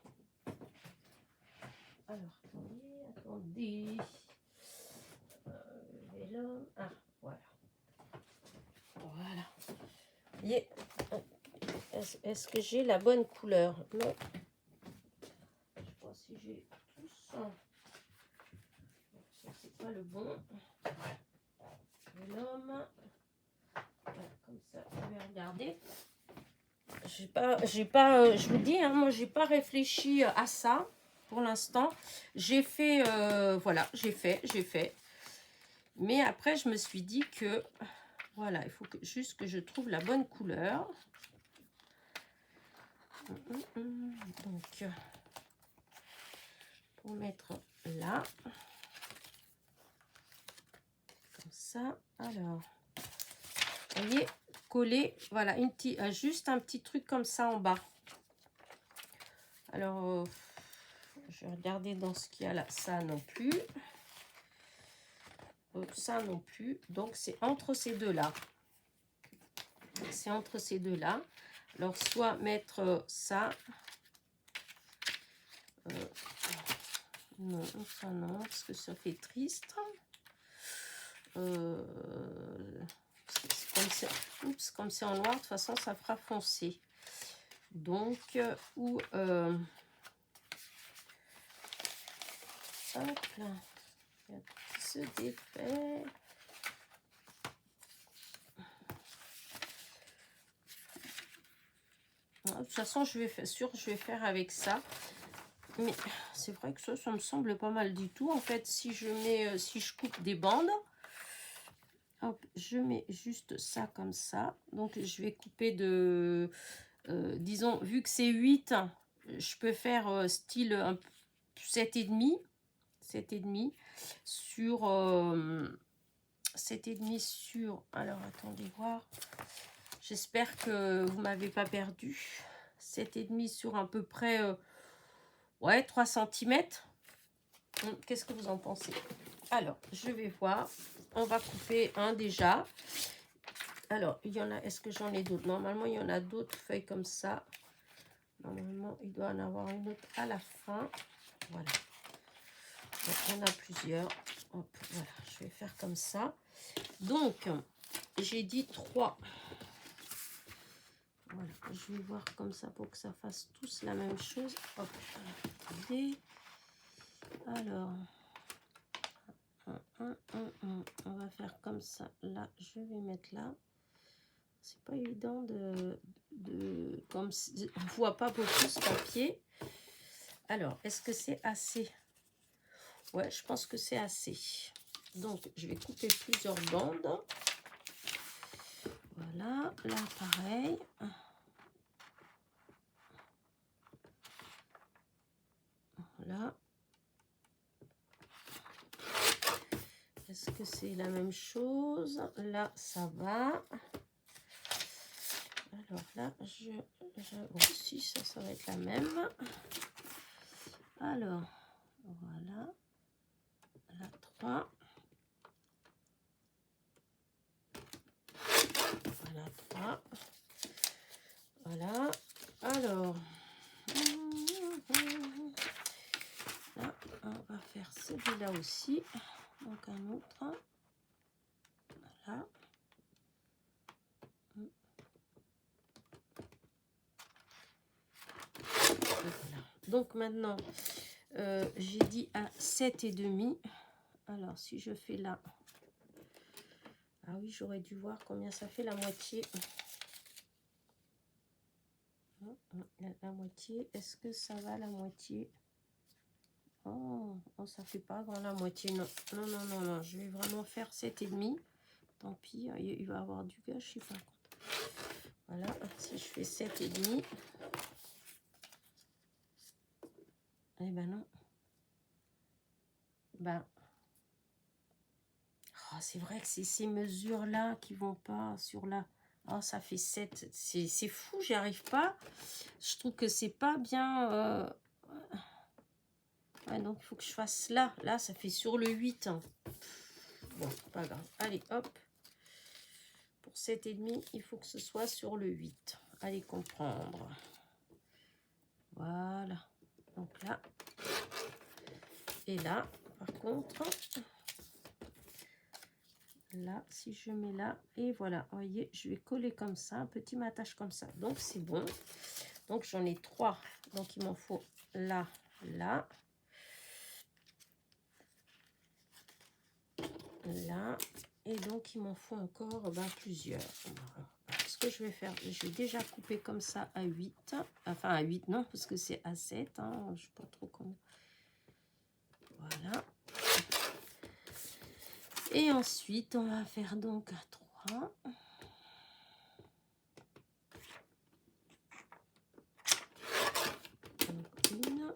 Alors attendez, vélum, ah voilà, voyez. Est-ce que j'ai la bonne couleur? Non. Je sais pas si j'ai tout ça. Ça, c'est pas le bon. L'homme. Voilà, comme ça, je vais regarder. Je vous dis, hein, moi, j'ai pas réfléchi à ça pour l'instant. J'ai fait, voilà, j'ai fait. Mais après, je me suis dit que, voilà, il faut juste que je trouve la bonne couleur. Donc, pour mettre là, comme ça. Alors, vous voyez, coller, voilà, juste un petit truc comme ça en bas. Alors, je vais regarder dans ce qu'il y a là. Ça non plus. Ça non plus. Donc, c'est entre ces deux-là. C'est entre ces deux-là. Alors, soit mettre ça. Non, ça non, parce que ça fait triste. Comme c'est en noir, de toute façon, ça fera foncer. Donc, ou... hop là. Il y a tout qui se défait. De toute façon, je vais faire avec ça. Mais c'est vrai que ça me semble pas mal du tout. En fait, si je coupe des bandes, hop, je mets juste ça comme ça. Donc, je vais couper de... disons, vu que c'est 8, je peux faire style 7,5. 7,5 sur... 7,5 sur... Alors, attendez voir. J'espère que vous ne m'avez pas perdu. 7,5 sur à peu près... ouais, 3 cm. Qu'est-ce que vous en pensez? Alors, je vais voir. On va couper un déjà. Alors, il y en a, est-ce que j'en ai d'autres? Normalement, il y en a d'autres feuilles comme ça. Normalement, il doit en avoir une autre à la fin. Voilà. Donc, on a plusieurs. Hop, voilà, je vais faire comme ça. Donc, j'ai dit 3. Voilà, je vais voir comme ça pour que ça fasse tous la même chose. Hop, attendez. Alors, on va faire comme ça. Là, je vais mettre là. C'est pas évident comme si, on voit pas beaucoup ce papier. Alors, est-ce que c'est assez? Ouais, je pense que c'est assez. Donc, je vais couper plusieurs bandes. Voilà, là, pareil. Voilà. Est-ce que c'est la même chose? Là, ça va. Alors là, bon, si, ça va être la même. Alors, voilà. Là, 3. Voilà, 3. Voilà. Alors, là, on va faire celui-là aussi. Donc, un autre. Voilà. Voilà. Donc, maintenant, j'ai dit à 7,5. Alors, si je fais là... Ah oui, j'aurais dû voir combien ça fait la moitié. La moitié, est-ce que ça va la moitié? Oh, ça fait pas grand la moitié, non. Non, je vais vraiment faire 7,5. Tant pis, il va y avoir du gâchis par contre. Voilà, si je fais 7,5. Eh ben non. Ben, oh, c'est vrai que c'est ces mesures-là qui vont pas sur la... Oh, ça fait 7. C'est fou, j'y arrive pas. Je trouve que c'est pas bien... Ouais, donc il faut que je fasse là. Là, ça fait sur le 8. Hein. Bon, pas grave. Allez, hop. Pour 7,5, il faut que ce soit sur le 8. Allez comprendre. Voilà. Donc là. Et là, par contre... Là, si je mets là, et voilà, vous voyez, je vais coller comme ça, un petit matage comme ça. Donc, c'est bon. Donc, j'en ai 3. Donc, il m'en faut là, là. Là. Et donc, il m'en faut encore plusieurs. Ce que je vais faire, je vais déjà couper comme ça à 8. Enfin, à 8, non, parce que c'est à 7. Hein, je ne sais pas trop comment. Voilà. Et ensuite, on va faire donc à 3. Donc, une.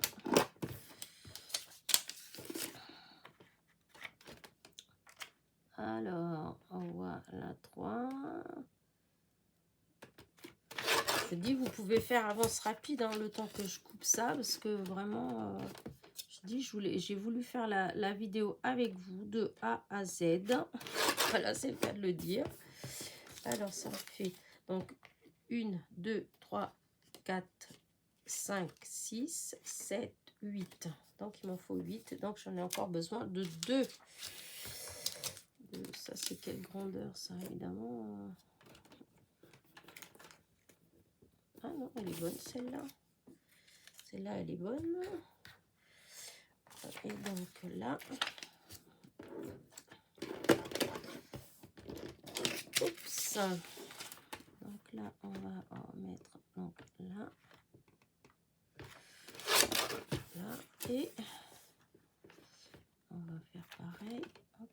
Alors, voilà 3. Je dis, vous pouvez faire avance rapide hein, le temps que je coupe ça, parce que vraiment, je dis, j'ai voulu faire la vidéo avec vous de A à Z. Voilà, c'est le cas de le dire. Alors, ça fait donc 1, 2, 3, 4, 5, 6, 7, 8. Donc, il m'en faut 8. Donc, j'en ai encore besoin de 2. Ça, c'est quelle grandeur, ça, évidemment. Ah non, elle est bonne, celle-là. Celle-là, elle est bonne. Et donc là... Oups. Donc là, on va en mettre donc là. Là. Et on va faire pareil. Hop.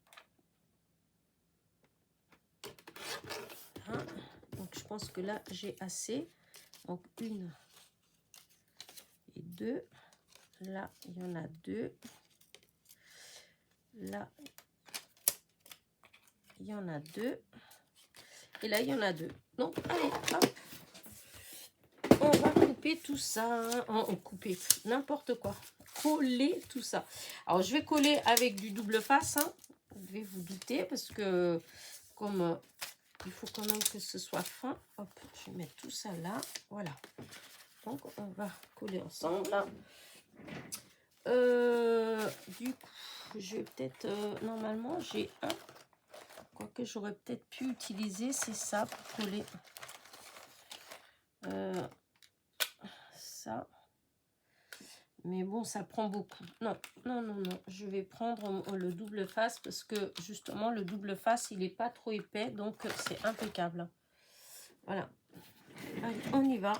Là. Donc je pense que là, j'ai assez. Donc 1 et 2. Là, il y en a 2. Là, il y en a 2. Et là, il y en a 2. Donc, allez, hop. On va couper tout ça. On couper n'importe quoi. Coller tout ça. Alors, je vais coller avec du double face. Hein. Vous devez vous douter parce que comme il faut quand même que ce soit fin. Hop, je vais mettre tout ça là. Voilà. Donc, on va coller ensemble. Du coup, je vais peut-être... normalement, j'ai un... Quoique j'aurais peut-être pu utiliser, c'est ça pour coller. Ça. Mais bon, ça prend beaucoup. Non, non, non, non. Je vais prendre le double face parce que justement, le double face, il n'est pas trop épais. Donc, c'est impeccable. Voilà. Allez, on y va.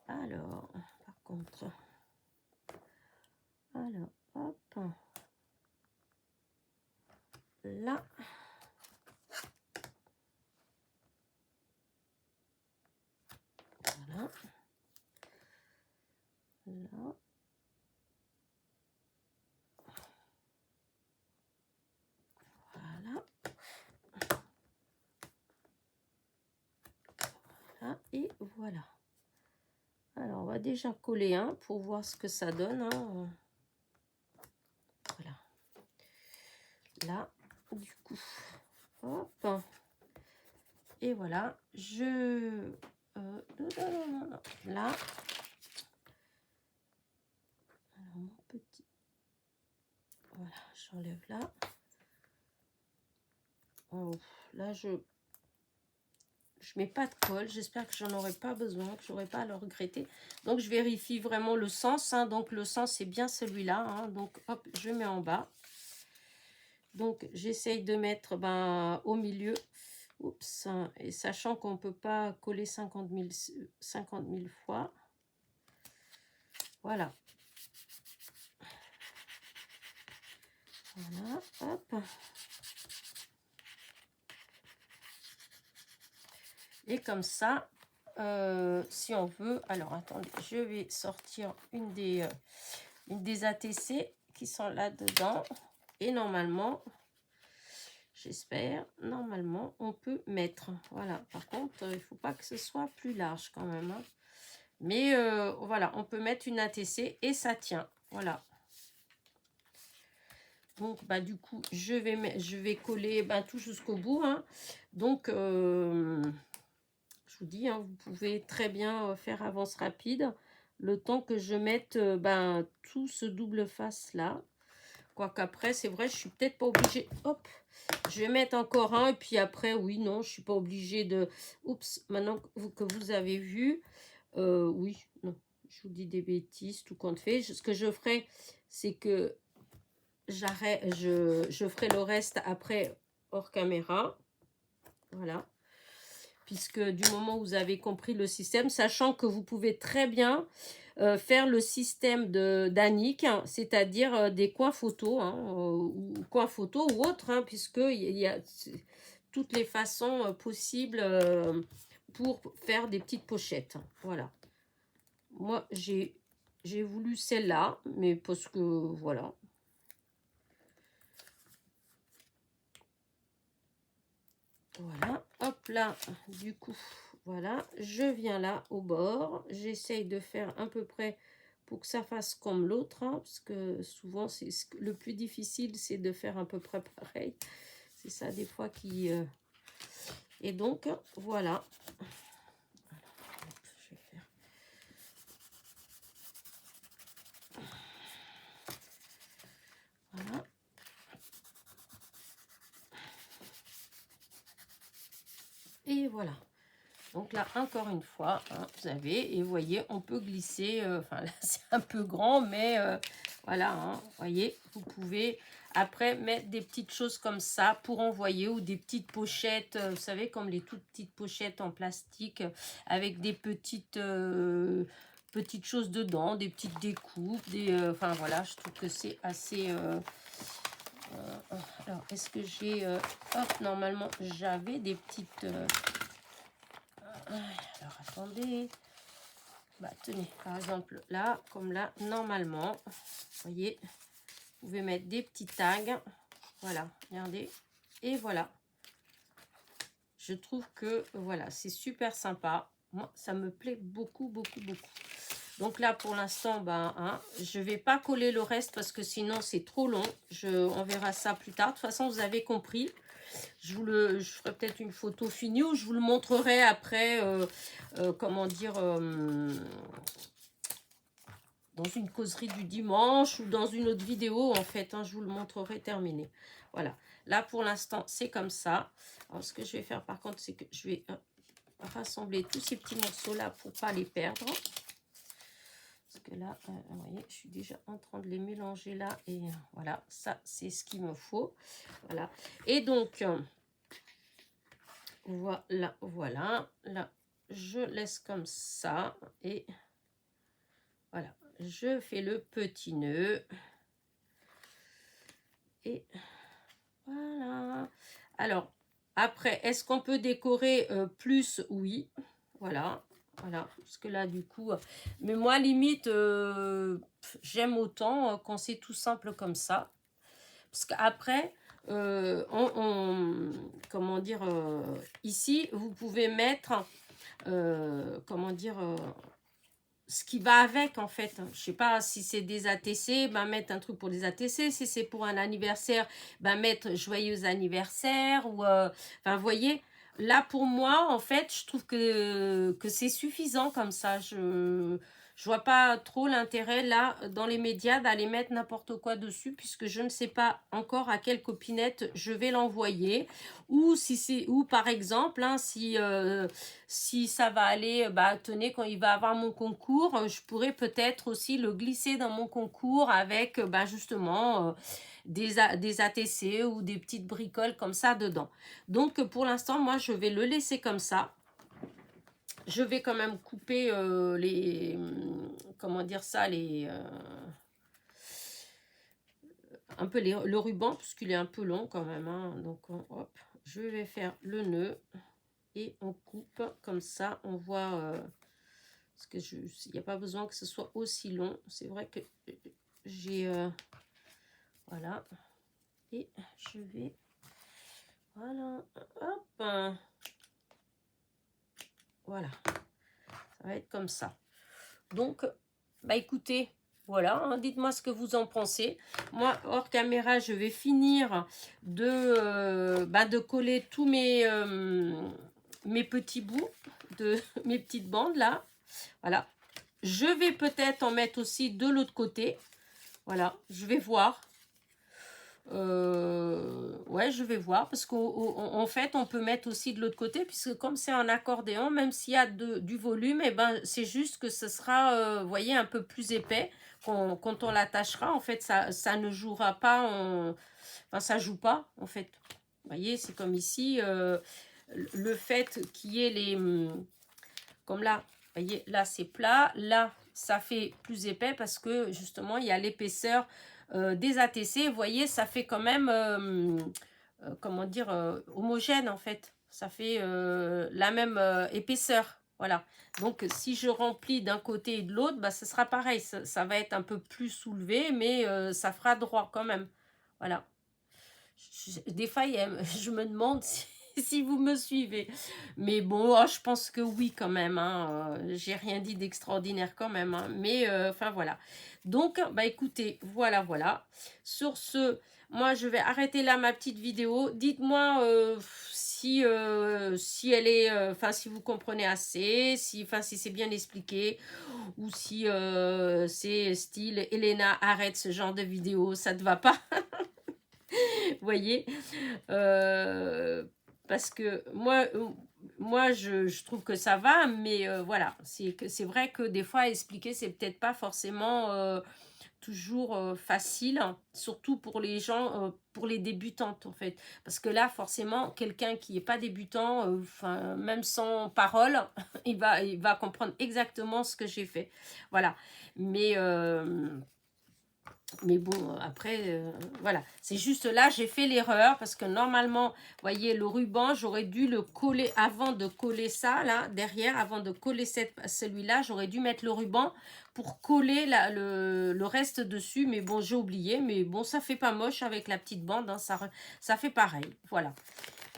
Alors, par contre... Alors, hop. Là. Voilà. Là. Voilà. Voilà. Et voilà. Alors, on va déjà coller un pour voir ce que ça donne. Hein. Voilà. Là, du coup. Hop. Et voilà. Je... non, non, non, non. Là. Alors, mon petit... Voilà, j'enlève là. Oh, là, je mets pas de colle. J'espère que j'en aurai pas besoin, que j'aurai pas à le regretter. Donc, je vérifie vraiment le sens. Hein. Donc, le sens, c'est bien celui-là. Hein. Donc, hop, je mets en bas. Donc, j'essaye de mettre au milieu. Oups. Et sachant qu'on ne peut pas coller 50 000 fois. Voilà. Voilà, hop. Et comme ça, si on veut... Alors, attendez, je vais sortir une des ATC qui sont là-dedans. Et normalement, j'espère, normalement, on peut mettre. Voilà, par contre, il ne faut pas que ce soit plus large quand même. Hein. Mais voilà, on peut mettre une ATC et ça tient. Voilà. Donc, du coup, je vais coller tout jusqu'au bout. Hein. Donc, je vous dis, hein, vous pouvez très bien faire avance rapide. Le temps que je mette tout ce double face là. Quoiqu'après, c'est vrai, je suis peut-être pas obligée. Hop, je vais mettre encore un. Et puis après, oui, non, je suis pas obligée de... Oups, maintenant que vous avez vu. Oui, non, je vous dis des bêtises, tout compte fait. Ce que je ferai, c'est que j'arrête, je ferai le reste après hors caméra. Voilà. Puisque du moment où vous avez compris le système, sachant que vous pouvez très bien faire le système d'Annick, hein, c'est-à-dire des coins photos, hein, ou coins photos ou autres, hein, puisqu'il y a toutes les façons possibles pour faire des petites pochettes. Voilà. Moi, j'ai voulu celle-là, mais parce que, voilà. Voilà, hop là, du coup, voilà, je viens là au bord, j'essaye de faire à peu près pour que ça fasse comme l'autre, hein, parce que souvent, c'est le plus difficile, c'est de faire à peu près pareil. C'est ça des fois qui... Et donc, voilà. Alors, je vais faire... Voilà. Et voilà. Donc là, encore une fois, hein, vous avez, et vous voyez, on peut glisser, enfin là, c'est un peu grand, mais voilà, hein, vous voyez, vous pouvez après mettre des petites choses comme ça pour envoyer, ou des petites pochettes, vous savez, comme les toutes petites pochettes en plastique, avec des petites choses dedans, des petites découpes, enfin voilà, je trouve que c'est assez... alors, est-ce que j'ai... hop, normalement, j'avais des petites... alors, attendez. Tenez, par exemple, là, comme là, normalement, vous voyez, vous pouvez mettre des petits tags. Voilà, regardez. Et voilà. Je trouve que, voilà, c'est super sympa. Moi, ça me plaît beaucoup, beaucoup, beaucoup. Donc là, pour l'instant, ben, hein, je ne vais pas coller le reste parce que sinon, c'est trop long. On verra ça plus tard. De toute façon, vous avez compris. Je ferai peut-être une photo finie ou je vous le montrerai après, comment dire, dans une causerie du dimanche ou dans une autre vidéo, en fait. Hein, je vous le montrerai terminé. Voilà. Là, pour l'instant, c'est comme ça. Alors, ce que je vais faire, par contre, c'est que je vais rassembler tous ces petits morceaux-là pour ne pas les perdre. Parce que là, vous voyez, je suis déjà en train de les mélanger là. Et voilà, ça, c'est ce qu'il me faut. Voilà. Et donc, voilà, voilà. Là, je laisse comme ça. Et voilà, je fais le petit nœud. Et voilà. Alors, après, est-ce qu'on peut décorer plus? Oui. Voilà. Voilà, parce que là, du coup... Mais moi, limite, j'aime autant quand c'est tout simple comme ça. Parce qu'après, comment dire... ici, vous pouvez mettre... comment dire... ce qui va avec, en fait. Je sais pas si c'est des ATC, ben mettre un truc pour les ATC. Si c'est pour un anniversaire, ben mettre joyeux anniversaire. Ou, enfin, vous voyez... Là, pour moi, en fait, je trouve que c'est suffisant comme ça. Je vois pas trop l'intérêt, là, dans les médias, d'aller mettre n'importe quoi dessus, puisque je ne sais pas encore à quelle copinette je vais l'envoyer. Ou, si c'est, ou par exemple, hein, si ça va aller, bah, tenez, quand il va avoir mon concours, je pourrais peut-être aussi le glisser dans mon concours avec, bah, justement... des ATC ou des petites bricoles comme ça dedans. Donc pour l'instant, moi je vais le laisser comme ça. Je vais quand même couper les... comment dire ça, un peu le ruban, puisqu'il est un peu long quand même. Hein. Donc hop, je vais faire le nœud et on coupe comme ça. On voit... parce que il n'y a pas besoin que ce soit aussi long. C'est vrai que j'ai... voilà. Et je vais... voilà. Hop. Voilà. Ça va être comme ça. Donc, bah écoutez, voilà. Hein, dites-moi ce que vous en pensez. Moi, hors caméra, je vais finir de coller tous mes petits bouts, mes petites bandes là. Voilà. Je vais peut-être en mettre aussi de l'autre côté. Voilà. Je vais voir. Ouais, je vais voir parce qu'en fait on peut mettre aussi de l'autre côté, puisque comme c'est un accordéon, même s'il y a du volume, et ben c'est juste que ce sera, vous voyez, un peu plus épais quand on l'attachera. En fait, ça ne jouera pas, enfin ça joue pas en fait. Vous voyez, c'est comme ici, le fait qu'il y ait comme là, vous voyez, là c'est plat, là ça fait plus épais parce que justement il y a l'épaisseur des ATC. Vous voyez, ça fait quand même, comment dire, homogène en fait. Ça fait la même épaisseur. Voilà. Donc, si je remplis d'un côté et de l'autre, bah, ce sera pareil. Ça va être un peu plus soulevé, mais ça fera droit quand même. Voilà. Des fois, je me demande si vous me suivez. Mais bon, oh, je pense que oui quand même. Hein. J'ai rien dit d'extraordinaire quand même. Hein. Mais enfin voilà. Donc, bah écoutez, voilà, voilà. Sur ce, moi je vais arrêter là ma petite vidéo. Dites-moi si elle est, enfin si vous comprenez assez, si c'est bien expliqué, ou si c'est style Elena, arrête ce genre de vidéo, ça te va pas. Vous voyez, parce que moi je trouve que ça va, mais voilà, c'est vrai que des fois expliquer c'est peut-être pas forcément toujours facile, hein, surtout pour les gens, pour les débutantes en fait, parce que là forcément quelqu'un qui est pas débutant, même sans parole, il va comprendre exactement ce que j'ai fait, voilà, mais Mais bon, après, voilà. C'est juste là, j'ai fait l'erreur parce que normalement, voyez, le ruban, j'aurais dû le coller avant de coller ça, là, derrière, avant de coller celui-là, j'aurais dû mettre le ruban pour coller le reste dessus. Mais bon, j'ai oublié. Mais bon, ça fait pas moche avec la petite bande, hein, ça fait pareil. Voilà.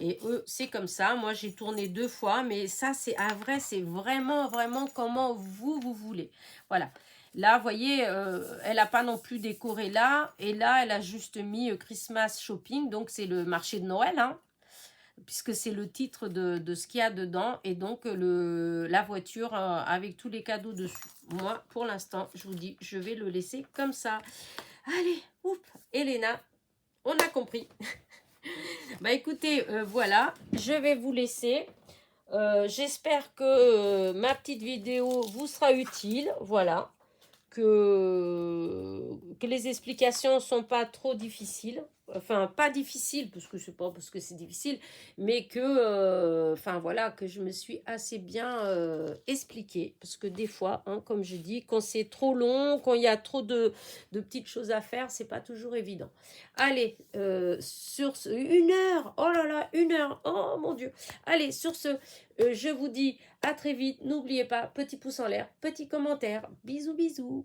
Et eux, c'est comme ça. Moi, j'ai tourné 2 fois. Mais ça, c'est à vrai, c'est vraiment, vraiment comment vous voulez. Voilà. Là, vous voyez, elle n'a pas non plus décoré là. Et là, elle a juste mis Christmas Shopping. Donc, c'est le marché de Noël, hein, puisque c'est le titre de ce qu'il y a dedans. Et donc, la voiture avec tous les cadeaux dessus. Moi, pour l'instant, je vous dis, je vais le laisser comme ça. Allez, oups, Elena, on a compris. Bah écoutez, voilà, je vais vous laisser. J'espère que ma petite vidéo vous sera utile. Voilà. Que les explications sont pas trop difficiles, enfin pas difficiles parce que c'est pas parce que c'est difficile, mais que enfin voilà, que je me suis assez bien expliqué, parce que des fois, hein, comme je dis, quand c'est trop long, quand il y a trop de petites choses à faire, c'est pas toujours évident. Allez, sur ce, 1 heure, oh là là, 1 heure, oh mon Dieu. Allez, sur ce, je vous dis à très vite. N'oubliez pas, petit pouce en l'air, petit commentaire. Bisous, bisous.